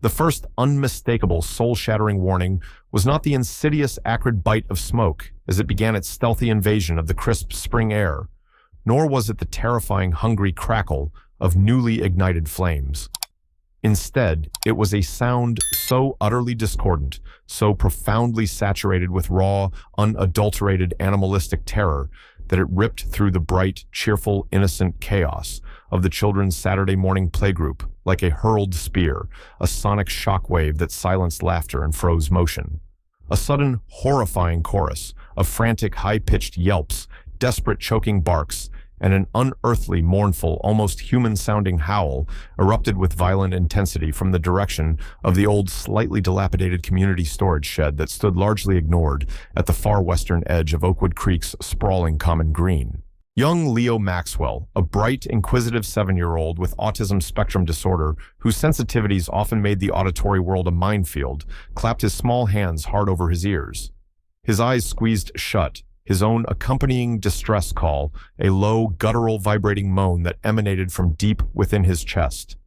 The first unmistakable, soul-shattering warning was not the insidious, acrid bite of smoke as it began its stealthy invasion of the crisp spring air, nor was it the terrifying, hungry crackle of newly ignited flames. Instead, it was a sound so utterly discordant, so profoundly saturated with raw, unadulterated animalistic terror that it ripped through the bright, cheerful, innocent chaos of the children's Saturday morning playgroup like a hurled spear, a sonic shockwave that silenced laughter and froze motion. A sudden, horrifying chorus of frantic, high-pitched yelps, desperate choking barks, and an unearthly, mournful, almost human-sounding howl erupted with violent intensity from the direction of the old, slightly dilapidated community storage shed that stood largely ignored at the far western edge of Oakwood Creek's sprawling common green. Young Leo Maxwell, a bright, inquisitive 7-year-old with autism spectrum disorder whose sensitivities often made the auditory world a minefield, clapped his small hands hard over his ears. His eyes squeezed shut, his own accompanying distress call, a low, guttural, vibrating moan that emanated from deep within his chest.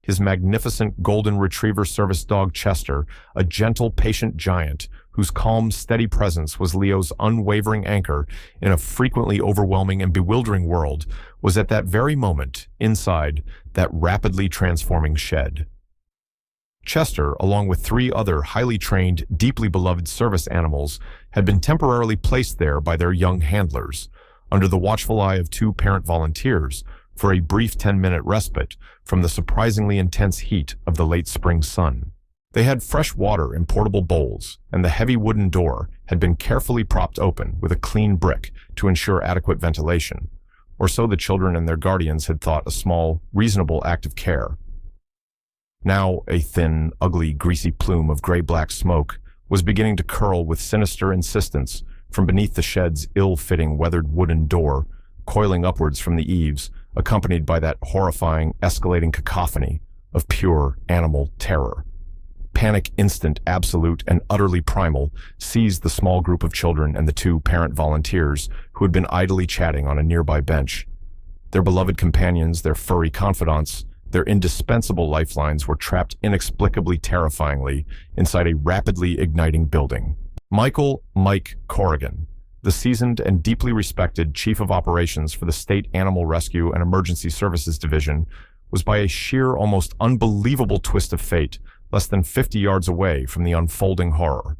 His magnificent golden retriever service dog Chester, a gentle, patient giant whose calm, steady presence was Leo's unwavering anchor in a frequently overwhelming and bewildering world, was at that very moment inside that rapidly transforming shed. Chester, along with 3 other highly trained, deeply beloved service animals, had been temporarily placed there by their young handlers, under the watchful eye of 2 parent volunteers, for a brief 10-minute respite from the surprisingly intense heat of the late spring sun. They had fresh water in portable bowls, and the heavy wooden door had been carefully propped open with a clean brick to ensure adequate ventilation, or so the children and their guardians had thought a small, reasonable act of care. Now a thin, ugly, greasy plume of gray-black smoke was beginning to curl with sinister insistence from beneath the shed's ill-fitting weathered wooden door, coiling upwards from the eaves, accompanied by that horrifying, escalating cacophony of pure animal terror. Panic, instant, absolute, and utterly primal, seized the small group of children and the 2 parent volunteers who had been idly chatting on a nearby bench. Their beloved companions, their furry confidants, their indispensable lifelines were trapped inexplicably, terrifyingly, inside a rapidly igniting building. Michael "Mike" Corrigan, the seasoned and deeply respected Chief of Operations for the State Animal Rescue and Emergency Services Division, was by a sheer, almost unbelievable twist of fate less than 50 yards away from the unfolding horror.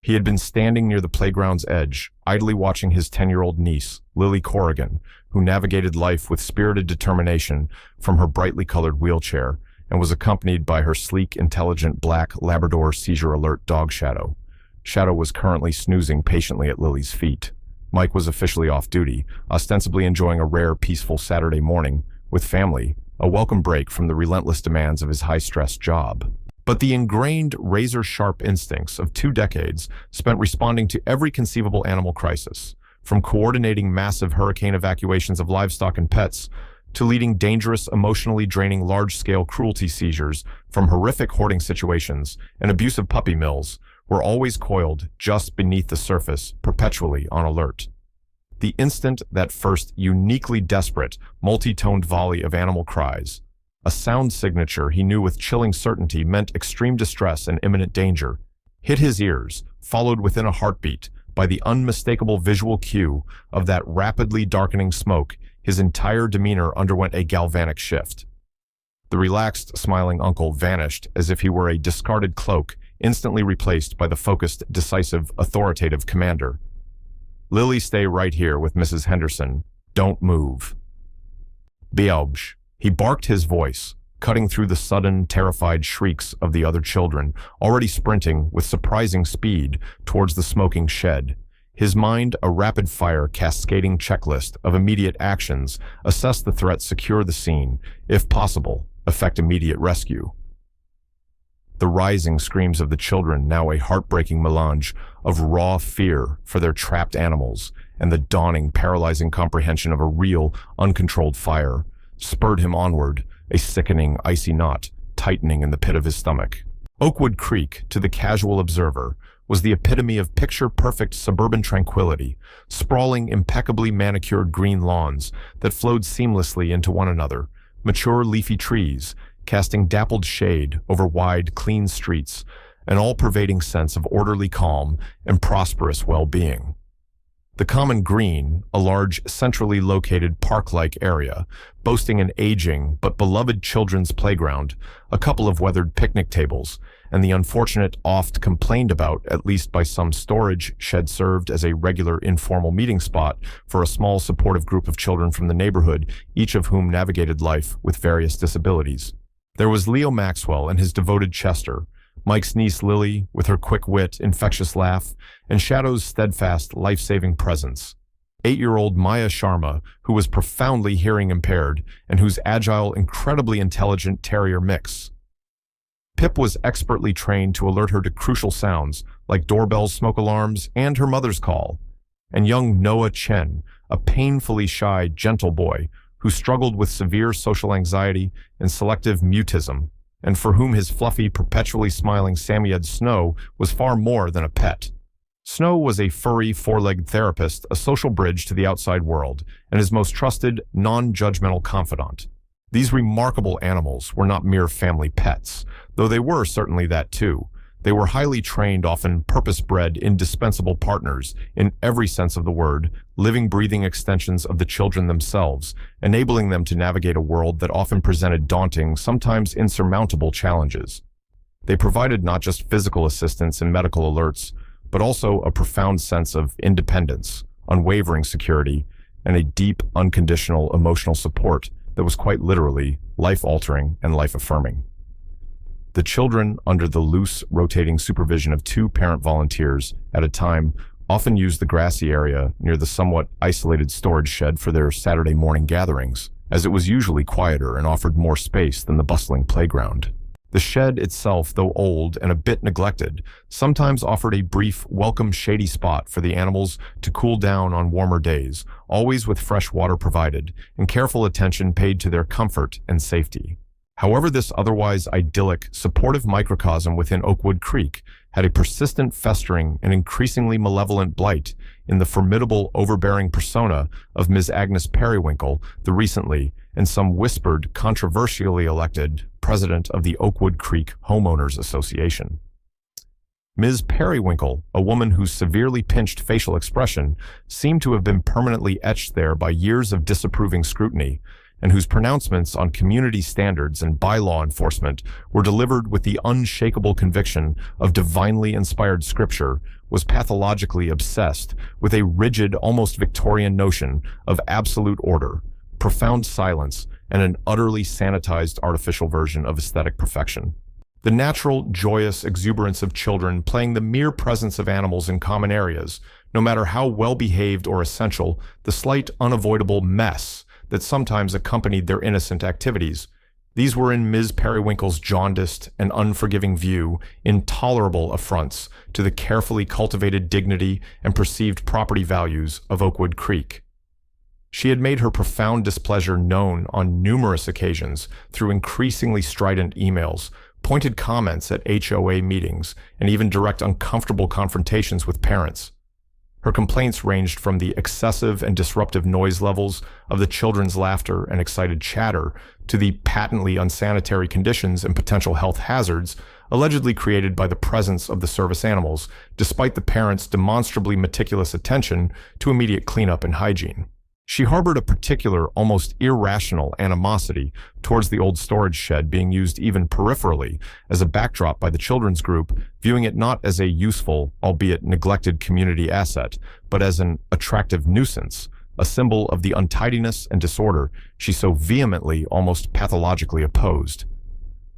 He had been standing near the playground's edge, idly watching his 10-year-old niece, Lily Corrigan, who navigated life with spirited determination from her brightly colored wheelchair and was accompanied by her sleek, intelligent black Labrador seizure-alert dog Shadow. Shadow was currently snoozing patiently at Lily's feet. Mike was officially off duty, ostensibly enjoying a rare, peaceful Saturday morning with family, a welcome break from the relentless demands of his high-stress job. But the ingrained, razor-sharp instincts of 2 decades spent responding to every conceivable animal crisis, from coordinating massive hurricane evacuations of livestock and pets to leading dangerous, emotionally draining large-scale cruelty seizures from horrific hoarding situations and abusive puppy mills, were always coiled just beneath the surface, perpetually on alert. The instant that first uniquely desperate, multi-toned volley of animal cries, a sound signature he knew with chilling certainty meant extreme distress and imminent danger, hit his ears, followed within a heartbeat by the unmistakable visual cue of that rapidly darkening smoke, his entire demeanor underwent a galvanic shift. The relaxed, smiling uncle vanished as if he were a discarded cloak, instantly replaced by the focused, decisive, authoritative commander. "Lily, stay right here with Mrs. Henderson. Don't move." "Beauge." He barked his voice, cutting through the sudden, terrified shrieks of the other children, already sprinting with surprising speed towards the smoking shed. His mind a rapid-fire, cascading checklist of immediate actions: assess the threat, secure the scene, if possible, effect immediate rescue. The rising screams of the children, now a heartbreaking melange of raw fear for their trapped animals, and the dawning, paralyzing comprehension of a real, uncontrolled fire, spurred him onward, a sickening, icy knot tightening in the pit of his stomach. Oakwood Creek, to the casual observer, was the epitome of picture-perfect suburban tranquility, sprawling, impeccably manicured green lawns that flowed seamlessly into one another, mature leafy trees, casting dappled shade over wide, clean streets, an all-pervading sense of orderly calm and prosperous well-being. The Common Green, a large, centrally located park-like area, boasting an aging but beloved children's playground, a couple of weathered picnic tables, and the unfortunate, oft complained about, at least by some storage shed, served as a regular informal meeting spot for a small supportive group of children from the neighborhood, each of whom navigated life with various disabilities. There was Leo Maxwell and his devoted Chester, Mike's niece Lily, with her quick wit, infectious laugh, and Shadow's steadfast, life-saving presence. 8-year-old Maya Sharma, who was profoundly hearing impaired, and whose agile, incredibly intelligent terrier mix. Pip was expertly trained to alert her to crucial sounds, like doorbells, smoke alarms, and her mother's call. And young Noah Chen, a painfully shy, gentle boy, who struggled with severe social anxiety and selective mutism, and for whom his fluffy, perpetually smiling Samoyed Snow was far more than a pet. Snow was a furry, four-legged therapist, a social bridge to the outside world, and his most trusted, non-judgmental confidant. These remarkable animals were not mere family pets, though they were certainly that too. They were highly trained, often purpose-bred, indispensable partners, in every sense of the word, living, breathing extensions of the children themselves, enabling them to navigate a world that often presented daunting, sometimes insurmountable challenges. They provided not just physical assistance and medical alerts, but also a profound sense of independence, unwavering security, and a deep, unconditional emotional support that was quite literally life-altering and life-affirming. The children, under the loose, rotating supervision of 2 parent volunteers at a time, often used the grassy area near the somewhat isolated storage shed for their Saturday morning gatherings, as it was usually quieter and offered more space than the bustling playground. The shed itself, though old and a bit neglected, sometimes offered a brief, welcome shady spot for the animals to cool down on warmer days, always with fresh water provided and careful attention paid to their comfort and safety. However, this otherwise idyllic, supportive microcosm within Oakwood Creek had a persistent, festering, and increasingly malevolent blight in the formidable, overbearing persona of Ms. Agnes Periwinkle, the recently, and some whispered, controversially elected president of the Oakwood Creek Homeowners Association. Ms. Periwinkle, a woman whose severely pinched facial expression seemed to have been permanently etched there by years of disapproving scrutiny, and whose pronouncements on community standards and bylaw enforcement were delivered with the unshakable conviction of divinely inspired scripture, was pathologically obsessed with a rigid, almost Victorian notion of absolute order, profound silence, and an utterly sanitized artificial version of aesthetic perfection. The natural, joyous exuberance of children playing the mere presence of animals in common areas, no matter how well-behaved or essential, the slight, unavoidable mess that sometimes accompanied their innocent activities. These were, in Ms. Periwinkle's jaundiced and unforgiving view, intolerable affronts to the carefully cultivated dignity and perceived property values of Oakwood Creek. She had made her profound displeasure known on numerous occasions through increasingly strident emails, pointed comments at HOA meetings, and even direct uncomfortable confrontations with parents. Her complaints ranged from the excessive and disruptive noise levels of the children's laughter and excited chatter to the patently unsanitary conditions and potential health hazards allegedly created by the presence of the service animals, despite the parents' demonstrably meticulous attention to immediate cleanup and hygiene. She harbored a particular, almost irrational animosity towards the old storage shed being used even peripherally as a backdrop by the children's group, viewing it not as a useful, albeit neglected community asset, but as an attractive nuisance, a symbol of the untidiness and disorder she so vehemently, almost pathologically opposed.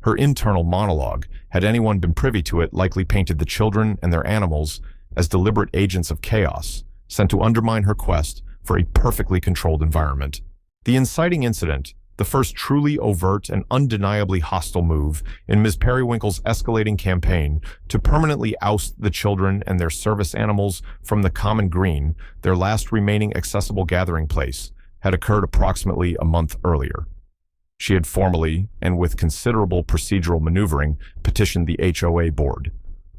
Her internal monologue, had anyone been privy to it, likely painted the children and their animals as deliberate agents of chaos, sent to undermine her quest for a perfectly controlled environment. The inciting incident, the first truly overt and undeniably hostile move in Ms. Periwinkle's escalating campaign to permanently oust the children and their service animals from the Common Green, their last remaining accessible gathering place, had occurred approximately a month earlier. She had formally, and with considerable procedural maneuvering, petitioned the HOA board,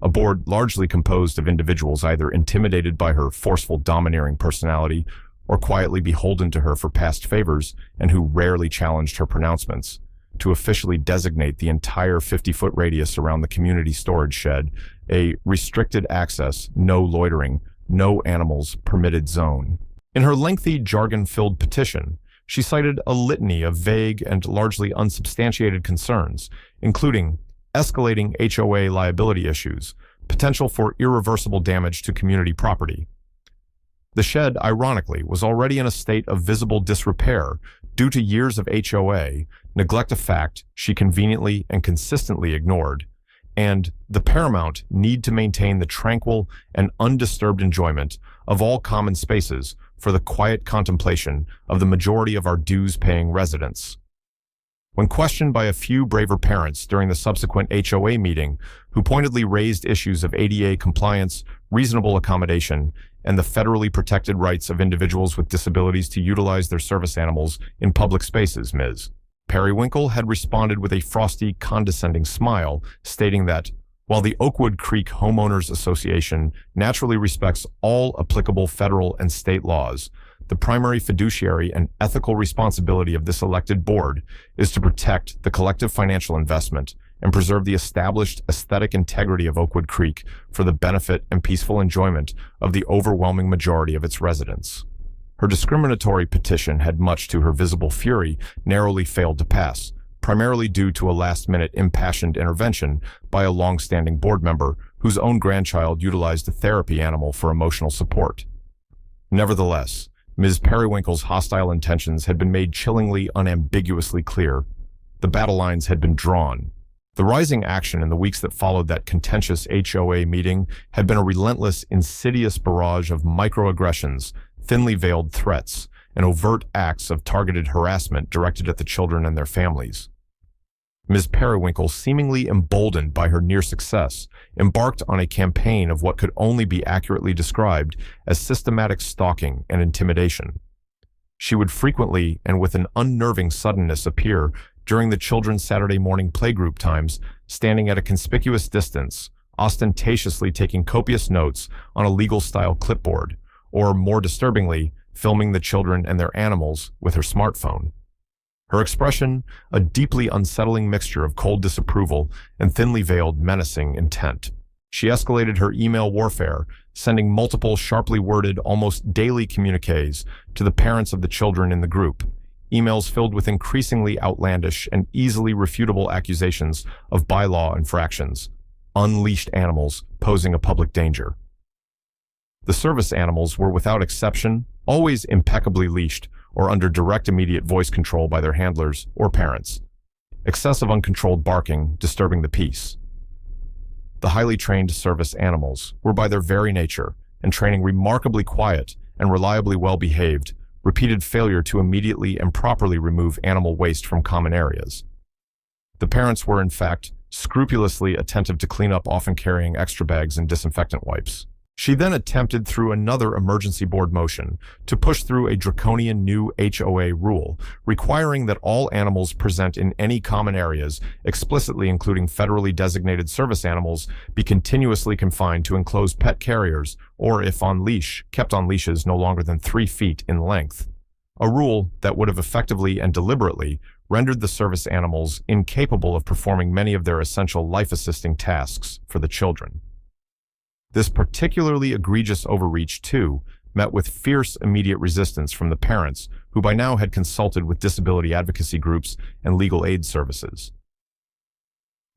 a board largely composed of individuals either intimidated by her forceful, domineering personality or quietly beholden to her for past favors and who rarely challenged her pronouncements, to officially designate the entire 50-foot radius around the community storage shed a restricted access, no loitering, no animals permitted zone. In her lengthy, jargon-filled petition, she cited a litany of vague and largely unsubstantiated concerns, including escalating HOA liability issues, potential for irreversible damage to community property. The shed, ironically, was already in a state of visible disrepair due to years of HOA neglect, a fact she conveniently and consistently ignored, and the paramount need to maintain the tranquil and undisturbed enjoyment of all common spaces for the quiet contemplation of the majority of our dues-paying residents. When questioned by a few braver parents during the subsequent HOA meeting, who pointedly raised issues of ADA compliance, reasonable accommodation, and the federally protected rights of individuals with disabilities to utilize their service animals in public spaces, Ms. Periwinkle had responded with a frosty, condescending smile, stating that, while the Oakwood Creek Homeowners Association naturally respects all applicable federal and state laws, the primary fiduciary and ethical responsibility of this elected board is to protect the collective financial investment and preserve the established aesthetic integrity of Oakwood Creek for the benefit and peaceful enjoyment of the overwhelming majority of its residents. Her discriminatory petition had, much to her visible fury, narrowly failed to pass, primarily due to a last-minute impassioned intervention by a long-standing board member whose own grandchild utilized a therapy animal for emotional support. Nevertheless, Ms. Periwinkle's hostile intentions had been made chillingly, unambiguously clear. The battle lines had been drawn. The rising action in the weeks that followed that contentious HOA meeting had been a relentless, insidious barrage of microaggressions, thinly veiled threats, and overt acts of targeted harassment directed at the children and their families. Ms. Periwinkle, seemingly emboldened by her near success, embarked on a campaign of what could only be accurately described as systematic stalking and intimidation. She would frequently and with an unnerving suddenness appear during the children's Saturday morning playgroup times, standing at a conspicuous distance, ostentatiously taking copious notes on a legal-style clipboard, or, more disturbingly, filming the children and their animals with her smartphone. Her expression, a deeply unsettling mixture of cold disapproval and thinly veiled menacing intent. She escalated her email warfare, sending multiple sharply worded, almost daily communiques to the parents of the children in the group, emails filled with increasingly outlandish and easily refutable accusations of bylaw infractions, unleashed animals posing a public danger. The service animals were, without exception, always impeccably leashed or under direct immediate voice control by their handlers or parents. Excessive uncontrolled barking disturbing the peace. The highly trained service animals were by their very nature and training remarkably quiet and reliably well-behaved, repeated failure to immediately and properly remove animal waste from common areas. The parents were, in fact, scrupulously attentive to clean up, often carrying extra bags and disinfectant wipes. She then attempted, through another emergency board motion, to push through a draconian new HOA rule requiring that all animals present in any common areas, explicitly including federally designated service animals, be continuously confined to enclosed pet carriers or, if on leash, kept on leashes no longer than 3 feet in length. A rule that would have effectively and deliberately rendered the service animals incapable of performing many of their essential life-assisting tasks for the children. This particularly egregious overreach, too, met with fierce immediate resistance from the parents, who by now had consulted with disability advocacy groups and legal aid services.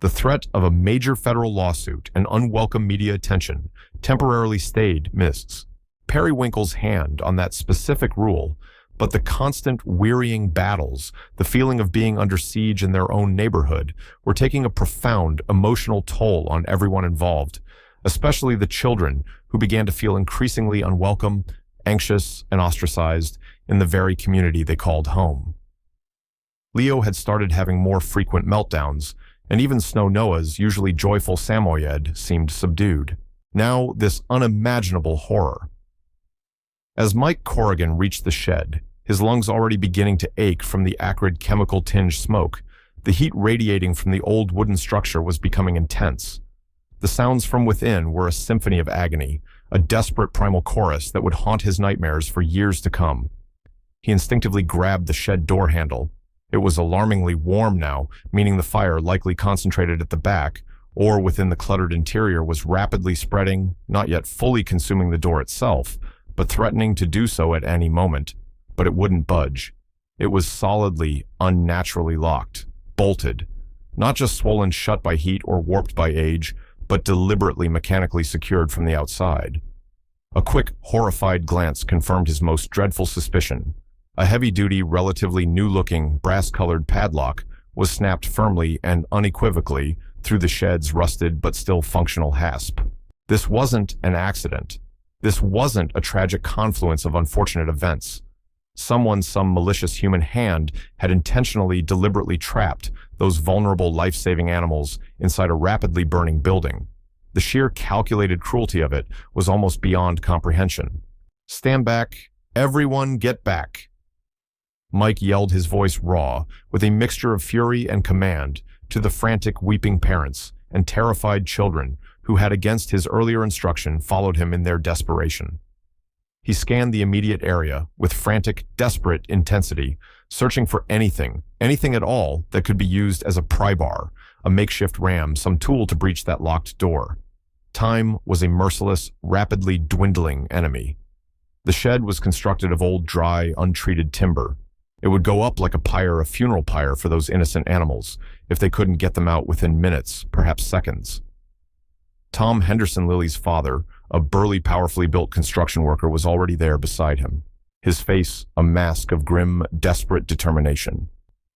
The threat of a major federal lawsuit and unwelcome media attention temporarily stayed Ms. Periwinkle's hand on that specific rule, but the constant wearying battles, the feeling of being under siege in their own neighborhood, were taking a profound emotional toll on everyone involved, especially the children, who began to feel increasingly unwelcome, anxious, and ostracized in the very community they called home. Leo had started having more frequent meltdowns, and even Snow Noah's usually joyful Samoyed seemed subdued. Now this unimaginable horror. As Mike Corrigan reached the shed, his lungs already beginning to ache from the acrid chemical-tinged smoke, the heat radiating from the old wooden structure was becoming intense. The sounds from within were a symphony of agony, a desperate primal chorus that would haunt his nightmares for years to come. He instinctively grabbed the shed door handle. It was alarmingly warm now, meaning the fire, likely concentrated at the back or within the cluttered interior, was rapidly spreading, not yet fully consuming the door itself, but threatening to do so at any moment. But it wouldn't budge. It was solidly, unnaturally locked, bolted, not just swollen shut by heat or warped by age, but deliberately mechanically secured from the outside. A quick, horrified glance confirmed his most dreadful suspicion. A heavy-duty, relatively new-looking, brass-colored padlock was snapped firmly and unequivocally through the shed's rusted but still functional hasp. This wasn't an accident. This wasn't a tragic confluence of unfortunate events. Some malicious human hand had intentionally, deliberately trapped those vulnerable life-saving animals inside a rapidly burning building. The sheer calculated cruelty of it was almost beyond comprehension. "Stand back. Everyone get back." Mike yelled, his voice raw, with a mixture of fury and command, to the frantic, weeping parents and terrified children who had, against his earlier instruction, followed him in their desperation. He scanned the immediate area with frantic, desperate intensity, searching for anything at all that could be used as a pry bar, a makeshift ram, some tool to breach that locked door. Time was a merciless, rapidly dwindling enemy. The shed was constructed of old, dry, untreated timber. It would go up like a funeral pyre for those innocent animals, if they couldn't get them out within minutes, perhaps seconds. Tom Henderson Lilly's father, a burly, powerfully built construction worker, was already there beside him, his face a mask of grim, desperate determination.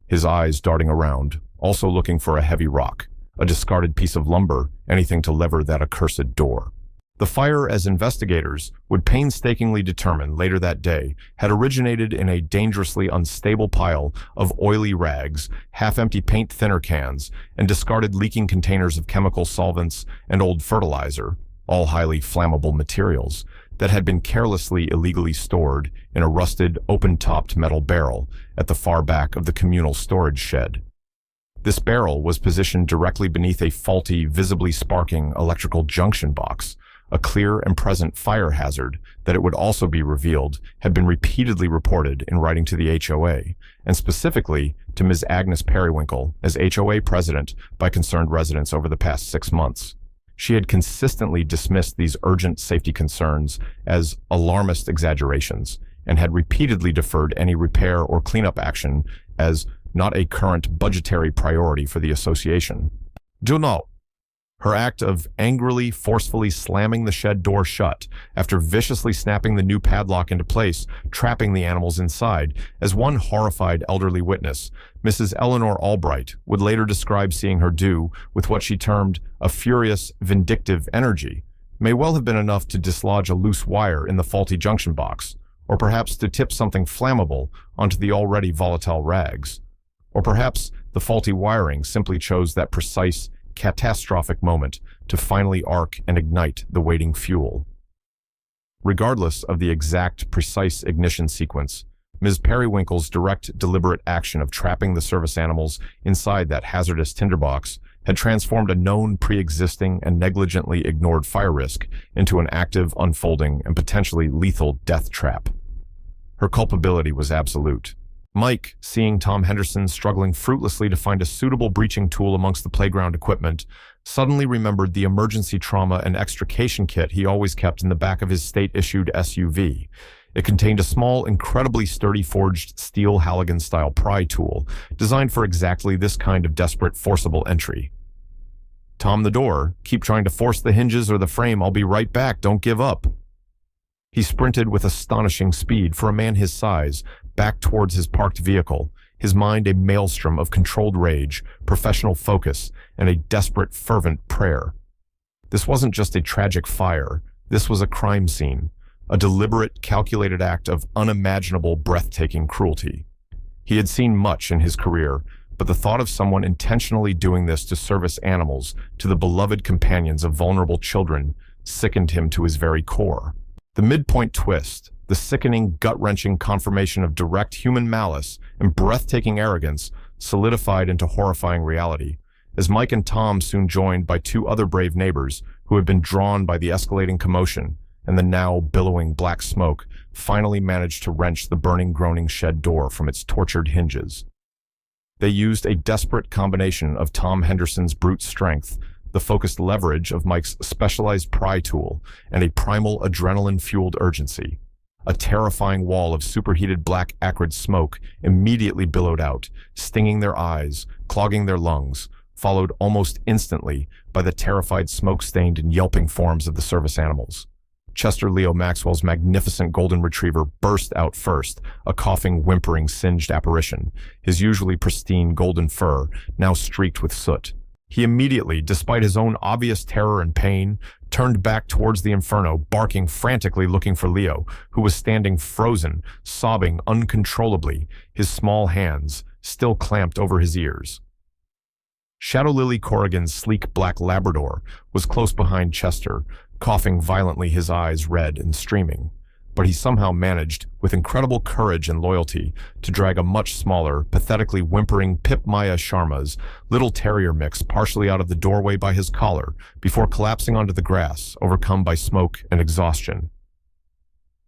His eyes darting around, also looking for a heavy rock, a discarded piece of lumber, anything to lever that accursed door. The fire, as investigators would painstakingly determine later that day, had originated in a dangerously unstable pile of oily rags, half-empty paint thinner cans, and discarded leaking containers of chemical solvents and old fertilizer, all highly flammable materials, that had been carelessly, illegally stored in a rusted, open-topped metal barrel at the far back of the communal storage shed. This barrel was positioned directly beneath a faulty, visibly sparking electrical junction box, a clear and present fire hazard that, it would also be revealed, had been repeatedly reported in writing to the HOA, and specifically to Ms. Agnes Periwinkle as HOA president by concerned residents over the past 6 months. She had consistently dismissed these urgent safety concerns as alarmist exaggerations, and had repeatedly deferred any repair or cleanup action as not a current budgetary priority for the association. Do not. Her act of angrily, forcefully slamming the shed door shut after viciously snapping the new padlock into place, trapping the animals inside, as one horrified elderly witness, Mrs. Eleanor Albright, would later describe seeing her do with what she termed a furious, vindictive energy, may well have been enough to dislodge a loose wire in the faulty junction box, or perhaps to tip something flammable onto the already volatile rags. Or perhaps the faulty wiring simply chose that precise, catastrophic moment to finally arc and ignite the waiting fuel. Regardless of the exact, precise ignition sequence, Ms. Periwinkle's direct, deliberate action of trapping the service animals inside that hazardous tinderbox had transformed a known, pre-existing, and negligently ignored fire risk into an active, unfolding, and potentially lethal death trap. Her culpability was absolute. Mike, seeing Tom Henderson struggling fruitlessly to find a suitable breaching tool amongst the playground equipment, suddenly remembered the emergency trauma and extrication kit he always kept in the back of his state-issued SUV. It contained a small, incredibly sturdy forged steel Halligan-style pry tool, designed for exactly this kind of desperate, forcible entry. "Tom, the door. Keep trying to force the hinges or the frame. I'll be right back. Don't give up." He sprinted with astonishing speed for a man his size, back towards his parked vehicle, his mind a maelstrom of controlled rage, professional focus, and a desperate, fervent prayer. This wasn't just a tragic fire. This was a crime scene, a deliberate, calculated act of unimaginable, breathtaking cruelty. He had seen much in his career, but the thought of someone intentionally doing this to service animals, to the beloved companions of vulnerable children, sickened him to his very core. The midpoint twist, the sickening, gut-wrenching confirmation of direct human malice and breathtaking arrogance, solidified into horrifying reality, as Mike and Tom, soon joined by 2 other brave neighbors who had been drawn by the escalating commotion and the now billowing black smoke, finally managed to wrench the burning, groaning shed door from its tortured hinges. They used a desperate combination of Tom Henderson's brute strength, the focused leverage of Mike's specialized pry tool, and a primal adrenaline-fueled urgency. A terrifying wall of superheated black acrid smoke immediately billowed out, stinging their eyes, clogging their lungs, followed almost instantly by the terrified smoke-stained and yelping forms of the service animals. Chester Leo Maxwell's magnificent golden retriever burst out first, a coughing, whimpering, singed apparition, his usually pristine golden fur now streaked with soot. He immediately, despite his own obvious terror and pain, turned back towards the inferno, barking frantically looking for Leo, who was standing frozen, sobbing uncontrollably, his small hands still clamped over his ears. Shadow Lily Corrigan's sleek black Labrador was close behind Chester, coughing violently, his eyes red and streaming. But he somehow managed, with incredible courage and loyalty, to drag a much smaller, pathetically whimpering Pip Maya Sharma's little terrier mix partially out of the doorway by his collar before collapsing onto the grass, overcome by smoke and exhaustion.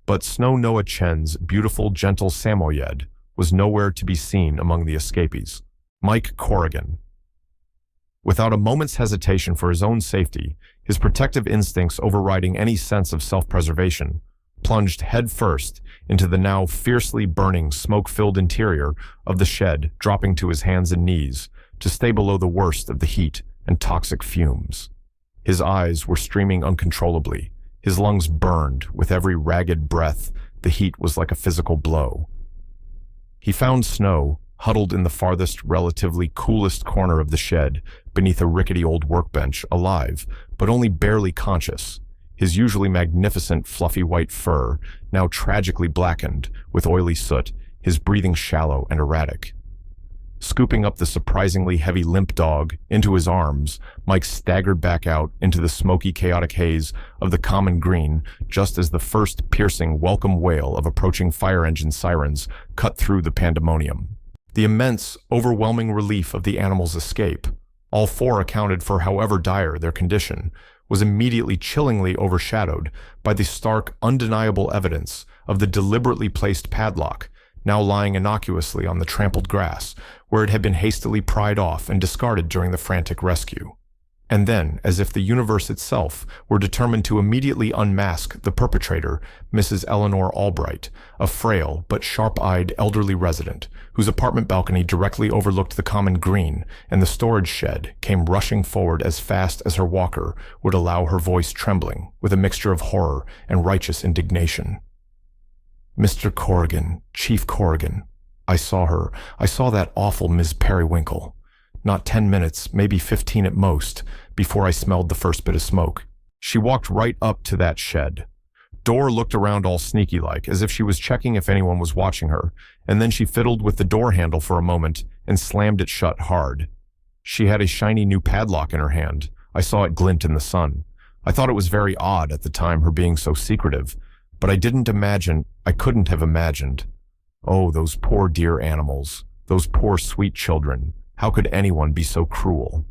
But Snow Noah Chen's beautiful, gentle Samoyed was nowhere to be seen among the escapees. Mike Corrigan. Without a moment's hesitation for his own safety, his protective instincts overriding any sense of self-preservation, plunged headfirst into the now fiercely burning, smoke-filled interior of the shed, dropping to his hands and knees to stay below the worst of the heat and toxic fumes. His eyes were streaming uncontrollably, his lungs burned with every ragged breath. The heat was like a physical blow. He found Snow huddled in the farthest, relatively coolest corner of the shed, beneath a rickety old workbench, alive, but only barely conscious. His usually magnificent fluffy white fur, now tragically blackened with oily soot, his breathing shallow and erratic. Scooping up the surprisingly heavy limp dog into his arms, Mike staggered back out into the smoky, chaotic haze of the common green just as the first piercing, welcome wail of approaching fire engine sirens cut through the pandemonium. The immense, overwhelming relief of the animal's escape, all four accounted for however dire their condition, was immediately chillingly overshadowed by the stark, undeniable evidence of the deliberately placed padlock, now lying innocuously on the trampled grass, where it had been hastily pried off and discarded during the frantic rescue. And then, as if the universe itself were determined to immediately unmask the perpetrator, Mrs. Eleanor Albright, a frail but sharp-eyed elderly resident, whose apartment balcony directly overlooked the common green and the storage shed, came rushing forward as fast as her walker would allow, her voice trembling with a mixture of horror and righteous indignation. "Mr. Corrigan, Chief Corrigan, I saw her. I saw that awful Miss Periwinkle. Not 10 minutes, maybe 15 at most, before I smelled the first bit of smoke. She walked right up to that shed. Door looked around all sneaky-like, as if she was checking if anyone was watching her, and then she fiddled with the door handle for a moment and slammed it shut hard. She had a shiny new padlock in her hand. I saw it glint in the sun. I thought it was very odd at the time, her being so secretive, but I couldn't have imagined. Oh, those poor dear animals, those poor sweet children. How could anyone be so cruel?"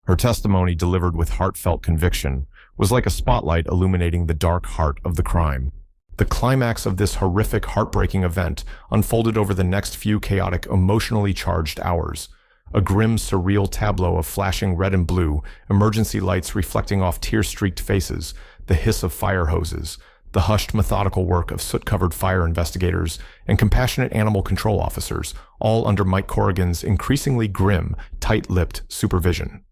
Her testimony, delivered with heartfelt conviction, was like a spotlight illuminating the dark heart of the crime. The climax of this horrific, heartbreaking event unfolded over the next few chaotic, emotionally charged hours. A grim, surreal tableau of flashing red and blue, emergency lights reflecting off tear-streaked faces, the hiss of fire hoses, the hushed, methodical work of soot-covered fire investigators and compassionate animal control officers, all under Mike Corrigan's increasingly grim, tight-lipped supervision.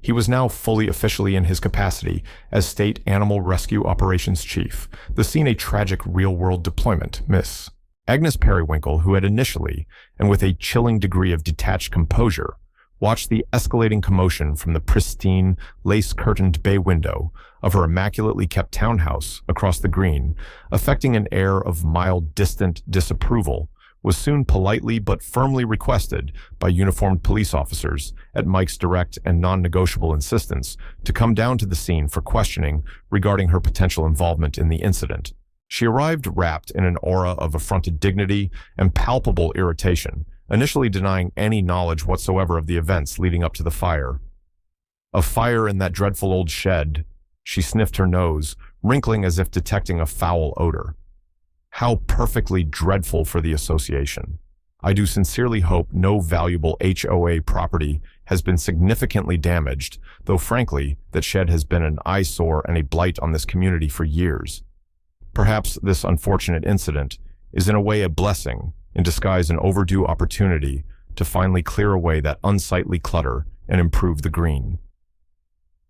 He was now fully officially in his capacity as State Animal Rescue Operations Chief, the scene a tragic real-world deployment. Miss Agnes Periwinkle, who had initially, and with a chilling degree of detached composure, watched the escalating commotion from the pristine, lace-curtained bay window of her immaculately kept townhouse across the green, affecting an air of mild, distant disapproval, was soon politely but firmly requested by uniformed police officers, at Mike's direct and non-negotiable insistence, to come down to the scene for questioning regarding her potential involvement in the incident. She arrived wrapped in an aura of affronted dignity and palpable irritation, initially denying any knowledge whatsoever of the events leading up to the fire. A fire in that dreadful old shed. She sniffed her nose, wrinkling as if detecting a foul odor. How perfectly dreadful for the association. I do sincerely hope no valuable HOA property has been significantly damaged, though frankly, that shed has been an eyesore and a blight on this community for years. Perhaps this unfortunate incident is in a way a blessing, in disguise an overdue opportunity to finally clear away that unsightly clutter and improve the green.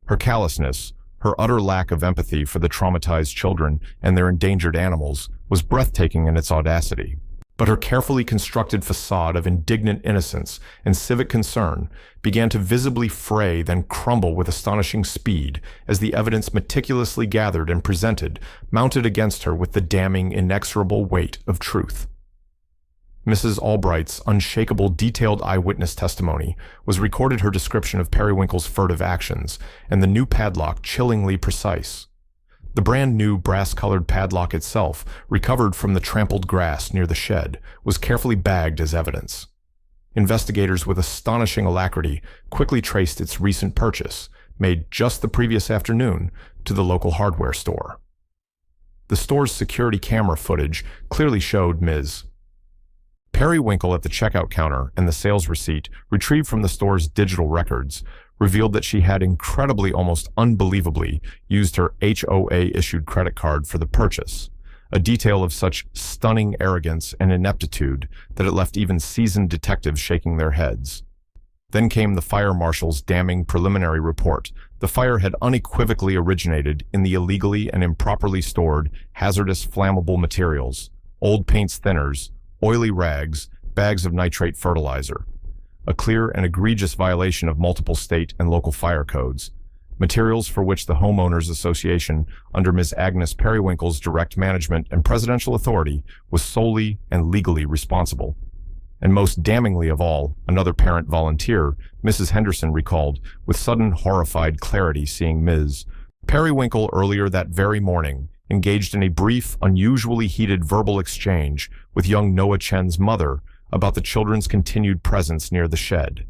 Her callousness, her utter lack of empathy for the traumatized children and their endangered animals was breathtaking in its audacity. But her carefully constructed facade of indignant innocence and civic concern began to visibly fray, then crumble with astonishing speed as the evidence meticulously gathered and presented mounted against her with the damning, inexorable weight of truth. Mrs. Albright's unshakable, detailed eyewitness testimony was recorded her description of Periwinkle's furtive actions, and the new padlock chillingly precise. The brand-new brass-colored padlock itself, recovered from the trampled grass near the shed, was carefully bagged as evidence. Investigators with astonishing alacrity quickly traced its recent purchase, made just the previous afternoon, to the local hardware store. The store's security camera footage clearly showed Ms. Periwinkle at the checkout counter, and the sales receipt, retrieved from the store's digital records, revealed that she had incredibly, almost unbelievably, used her HOA-issued credit card for the purchase, a detail of such stunning arrogance and ineptitude that it left even seasoned detectives shaking their heads. Then came the fire marshal's damning preliminary report. The fire had unequivocally originated in the illegally and improperly stored hazardous flammable materials, old paints thinners, oily rags, bags of nitrate fertilizer. A clear and egregious violation of multiple state and local fire codes, materials for which the Homeowners Association, under Ms. Agnes Periwinkle's direct management and presidential authority, was solely and legally responsible. And most damningly of all, another parent volunteer, Mrs. Henderson, recalled with sudden horrified clarity seeing Ms. Periwinkle earlier that very morning engaged in a brief, unusually heated verbal exchange with young Noah Chen's mother about the children's continued presence near the shed.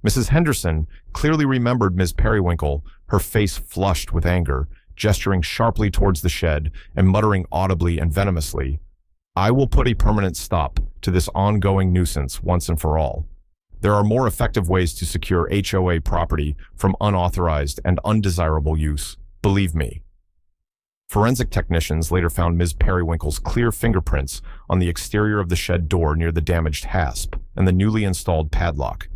Mrs. Henderson clearly remembered Ms. Periwinkle, her face flushed with anger, gesturing sharply towards the shed and muttering audibly and venomously, "I will put a permanent stop to this ongoing nuisance once and for all. There are more effective ways to secure HOA property from unauthorized and undesirable use, believe me." Forensic technicians later found Ms. Periwinkle's clear fingerprints on the exterior of the shed door near the damaged hasp and the newly installed padlock.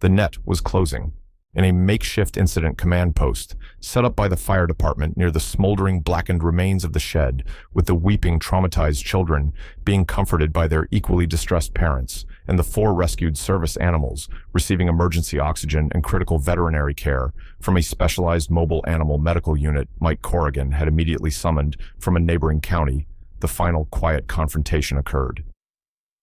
The net was closing. In a makeshift incident command post set up by the fire department near the smoldering, blackened remains of the shed, with the weeping, traumatized children being comforted by their equally distressed parents, and the 4 rescued service animals receiving emergency oxygen and critical veterinary care from a specialized mobile animal medical unit Mike Corrigan had immediately summoned from a neighboring county. The final quiet confrontation occurred.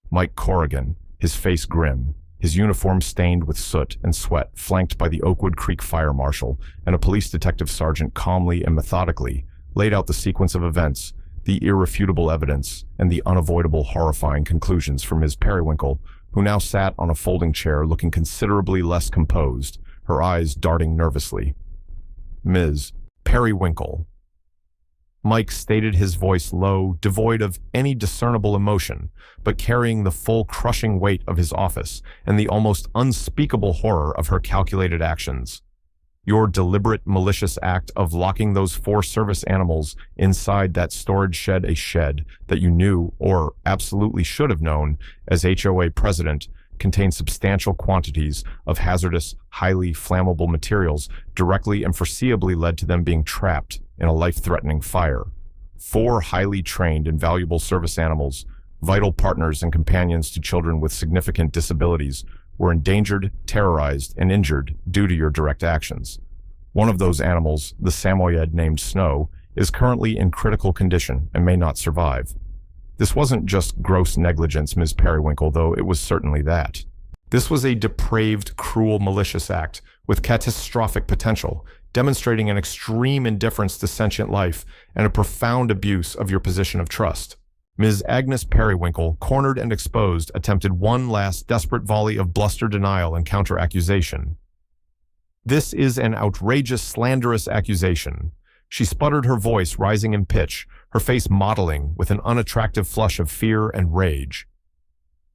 Mike Corrigan, his face grim, his uniform stained with soot and sweat, flanked by the Oakwood Creek Fire Marshal and a police detective sergeant, calmly and methodically laid out the sequence of events, the irrefutable evidence, and the unavoidable horrifying conclusions for Ms. Periwinkle, who now sat on a folding chair looking considerably less composed, her eyes darting nervously. "Ms. Periwinkle." Mike stated, his voice low, devoid of any discernible emotion, but carrying the full crushing weight of his office and the almost unspeakable horror of her calculated actions. "Your deliberate, malicious act of locking those 4 service animals inside that storage shed, a shed that you knew, or absolutely should have known, as HOA president, contained substantial quantities of hazardous, highly flammable materials, directly and foreseeably led to them being trapped in a life-threatening fire. 4 highly trained and valuable service animals, vital partners and companions to children with significant disabilities, were endangered, terrorized, and injured due to your direct actions. One of those animals, the Samoyed named Snow, is currently in critical condition and may not survive. This wasn't just gross negligence, Ms. Periwinkle, though it was certainly that. This was a depraved, cruel, malicious act with catastrophic potential, demonstrating an extreme indifference to sentient life and a profound abuse of your position of trust. Ms. Agnes Periwinkle, cornered and exposed, attempted one last desperate volley of bluster denial and counter-accusation. "This is an outrageous, slanderous accusation." She sputtered, her voice rising in pitch, her face mottling with an unattractive flush of fear and rage.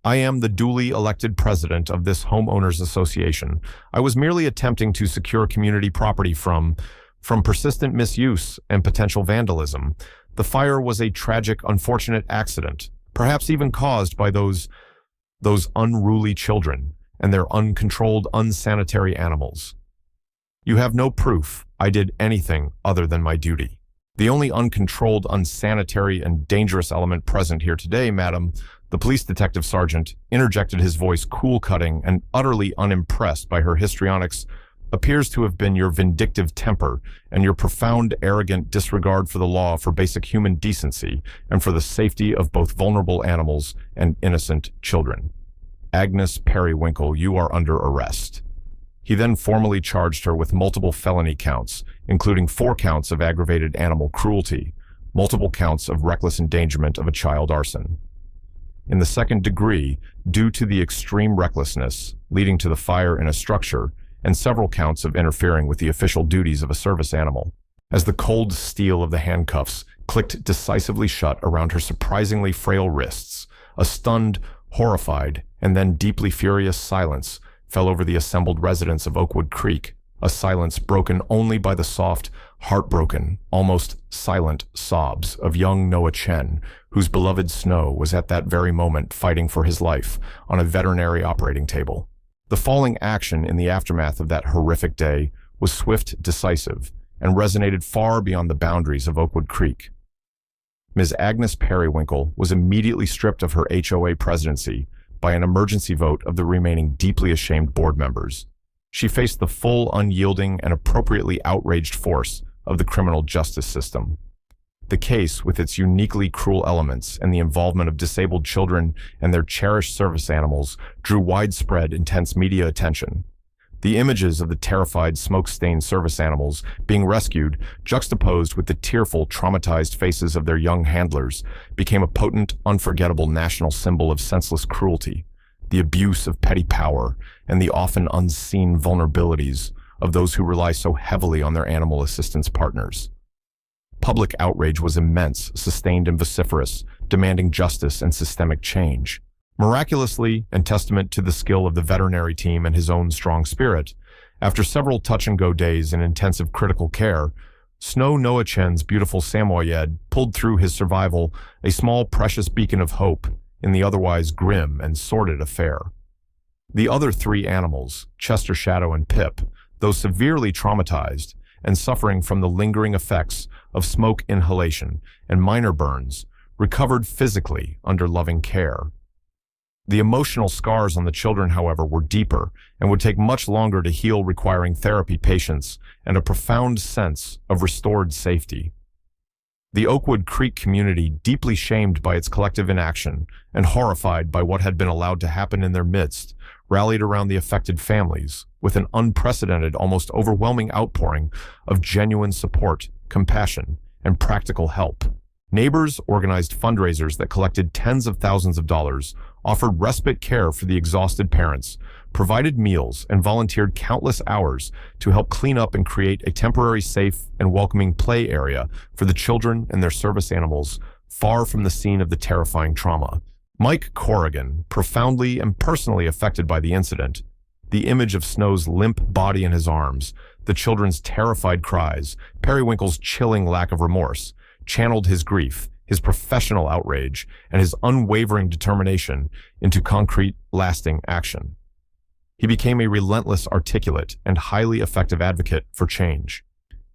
I am the duly elected president of this homeowners association. I was merely attempting to secure community property from persistent misuse and potential vandalism. The fire was a tragic, unfortunate accident, perhaps even caused by those unruly children and their uncontrolled, unsanitary animals. You have no proof I did anything other than my duty. The only uncontrolled, unsanitary, and dangerous element present here today, madam, the police detective sergeant interjected, his voice cool-cutting and utterly unimpressed by her histrionics, appears to have been your vindictive temper and your profound, arrogant disregard for the law, for basic human decency, and for the safety of both vulnerable animals and innocent children. Agnes Periwinkle, you are under arrest. He then formally charged her with multiple felony counts, including 4 counts of aggravated animal cruelty, multiple counts of reckless endangerment of a child arson. In the second degree, due to the extreme recklessness leading to the fire in a structure, and several counts of interfering with the official duties of a service animal. As the cold steel of the handcuffs clicked decisively shut around her surprisingly frail wrists, a stunned, horrified, and then deeply furious silence fell over the assembled residents of Oakwood Creek, a silence broken only by the soft, heartbroken, almost silent sobs of young Noah Chen, whose beloved Snow was at that very moment fighting for his life on a veterinary operating table. The falling action in the aftermath of that horrific day was swift, decisive, and resonated far beyond the boundaries of Oakwood Creek. Ms. Agnes Periwinkle was immediately stripped of her HOA presidency by an emergency vote of the remaining deeply ashamed board members. She faced the full, unyielding, and appropriately outraged force of the criminal justice system. The case, with its uniquely cruel elements and the involvement of disabled children and their cherished service animals, drew widespread, intense media attention. The images of the terrified, smoke-stained service animals being rescued, juxtaposed with the tearful, traumatized faces of their young handlers, became a potent, unforgettable national symbol of senseless cruelty, the abuse of petty power, and the often unseen vulnerabilities of those who rely so heavily on their animal assistance partners. Public outrage was immense, sustained and vociferous, demanding justice and systemic change. Miraculously, and testament to the skill of the veterinary team and his own strong spirit, after several touch-and-go days in intensive critical care, Snow Noah Chen's beautiful Samoyed pulled through his survival, a small precious beacon of hope in the otherwise grim and sordid affair. The other 3 animals, Chester, Shadow, and Pip, though severely traumatized and suffering from the lingering effects of smoke inhalation and minor burns, recovered physically under loving care. The emotional scars on the children, however, were deeper and would take much longer to heal, requiring therapy, patience, and a profound sense of restored safety. The Oakwood Creek community, deeply shamed by its collective inaction and horrified by what had been allowed to happen in their midst, rallied around the affected families with an unprecedented, almost overwhelming outpouring of genuine support, compassion, and practical help. Neighbors organized fundraisers that collected tens of thousands of dollars, offered respite care for the exhausted parents, provided meals, and volunteered countless hours to help clean up and create a temporary, safe, and welcoming play area for the children and their service animals, far from the scene of the terrifying trauma. Mike Corrigan, profoundly and personally affected by the incident, the image of Snow's limp body in his arms, the children's terrified cries, Periwinkle's chilling lack of remorse, channeled his grief, his professional outrage, and his unwavering determination into concrete, lasting action. He became a relentless, articulate, and highly effective advocate for change.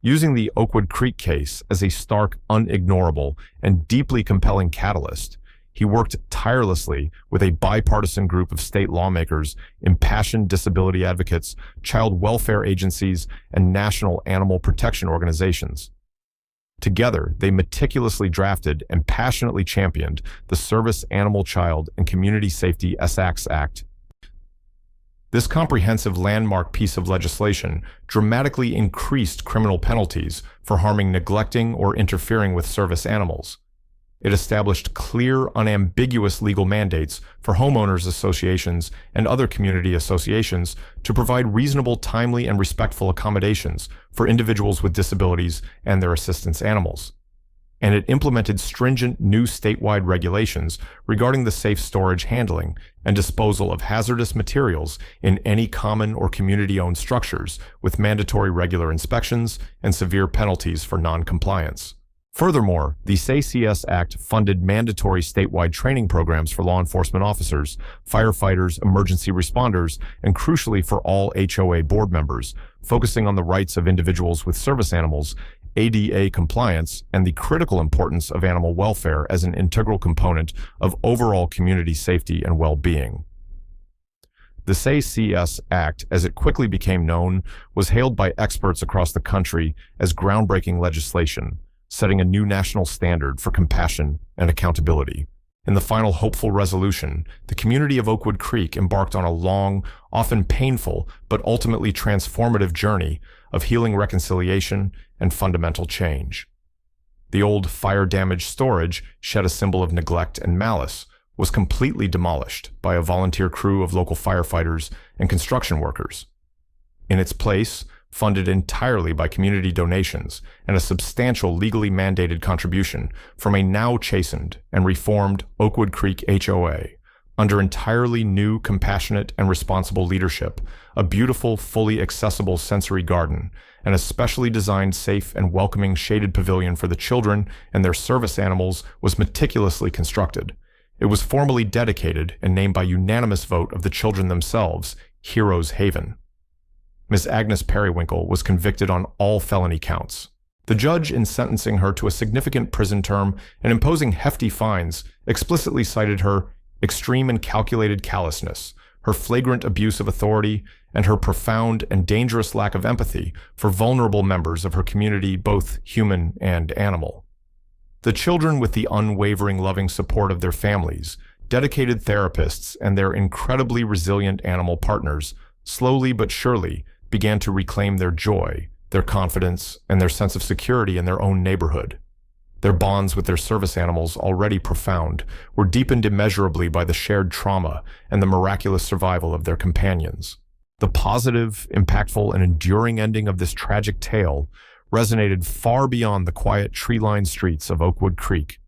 Using the Oakwood Creek case as a stark, unignorable, and deeply compelling catalyst, he worked tirelessly with a bipartisan group of state lawmakers, impassioned disability advocates, child welfare agencies, and national animal protection organizations. Together, they meticulously drafted and passionately championed the Service Animal Child and Community Safety SACS Act. This comprehensive landmark piece of legislation dramatically increased criminal penalties for harming, neglecting, or interfering with service animals. It established clear, unambiguous legal mandates for homeowners associations and other community associations to provide reasonable, timely, and respectful accommodations for individuals with disabilities and their assistance animals. and it implemented stringent new statewide regulations regarding the safe storage, handling, and disposal of hazardous materials in any common or community-owned structures, with mandatory regular inspections and severe penalties for non-compliance. Furthermore, the SACS Act funded mandatory statewide training programs for law enforcement officers, firefighters, emergency responders, and crucially for all HOA board members, focusing on the rights of individuals with service animals, ADA compliance, and the critical importance of animal welfare as an integral component of overall community safety and well-being. The SACS Act, as it quickly became known, was hailed by experts across the country as groundbreaking legislation, setting a new national standard for compassion and accountability. In the final hopeful resolution, the community of Oakwood Creek embarked on a long, often painful, but ultimately transformative journey of healing, reconciliation, and fundamental change. The old fire-damaged storage, shed a symbol of neglect and malice, was completely demolished by a volunteer crew of local firefighters and construction workers. In its place, funded entirely by community donations and a substantial legally mandated contribution from a now chastened and reformed Oakwood Creek HOA, under entirely new, compassionate, and responsible leadership, a beautiful, fully accessible sensory garden, and a specially designed, safe, and welcoming shaded pavilion for the children and their service animals was meticulously constructed. It was formally dedicated and named by unanimous vote of the children themselves, Heroes Haven. Ms. Agnes Periwinkle was convicted on all felony counts. The judge, in sentencing her to a significant prison term and imposing hefty fines, explicitly cited her extreme and calculated callousness, her flagrant abuse of authority, and her profound and dangerous lack of empathy for vulnerable members of her community, both human and animal. The children, with the unwavering loving support of their families, dedicated therapists, and their incredibly resilient animal partners, slowly but surely began to reclaim their joy, their confidence, and their sense of security in their own neighborhood. Their bonds with their service animals, already profound, were deepened immeasurably by the shared trauma and the miraculous survival of their companions. The positive, impactful, and enduring ending of this tragic tale resonated far beyond the quiet tree-lined streets of Oakwood Creek.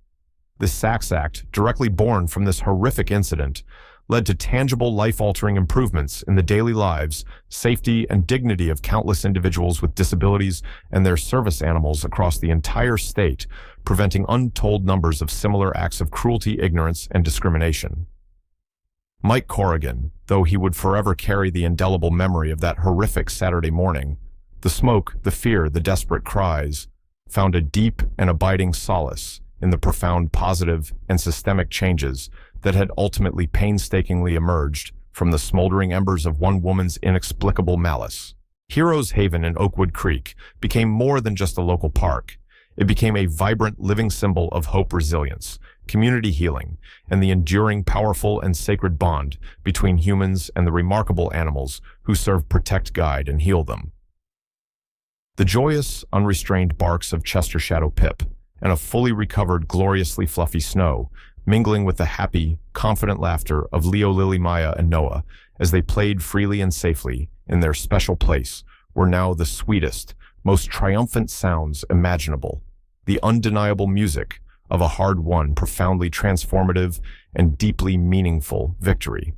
The SACS Act, directly born from this horrific incident, led to tangible, life-altering improvements in the daily lives, safety, and dignity of countless individuals with disabilities and their service animals across the entire state, preventing untold numbers of similar acts of cruelty, ignorance, and discrimination. Mike Corrigan, though he would forever carry the indelible memory of that horrific Saturday morning, the smoke, the fear, the desperate cries, found a deep and abiding solace in the profound positive and systemic changes that had ultimately painstakingly emerged from the smoldering embers of one woman's inexplicable malice. Heroes Haven in Oakwood Creek became more than just a local park. It became a vibrant, living symbol of hope, resilience, community healing, and the enduring, powerful, and sacred bond between humans and the remarkable animals who serve, protect, guide, and heal them. The joyous, unrestrained barks of Chester Shadow Pip and a fully recovered, gloriously fluffy Snow, mingling with the happy, confident laughter of Leo, Lily, Maya, and Noah as they played freely and safely in their special place, were now the sweetest, most triumphant sounds imaginable, the undeniable music of a hard-won, profoundly transformative, and deeply meaningful victory.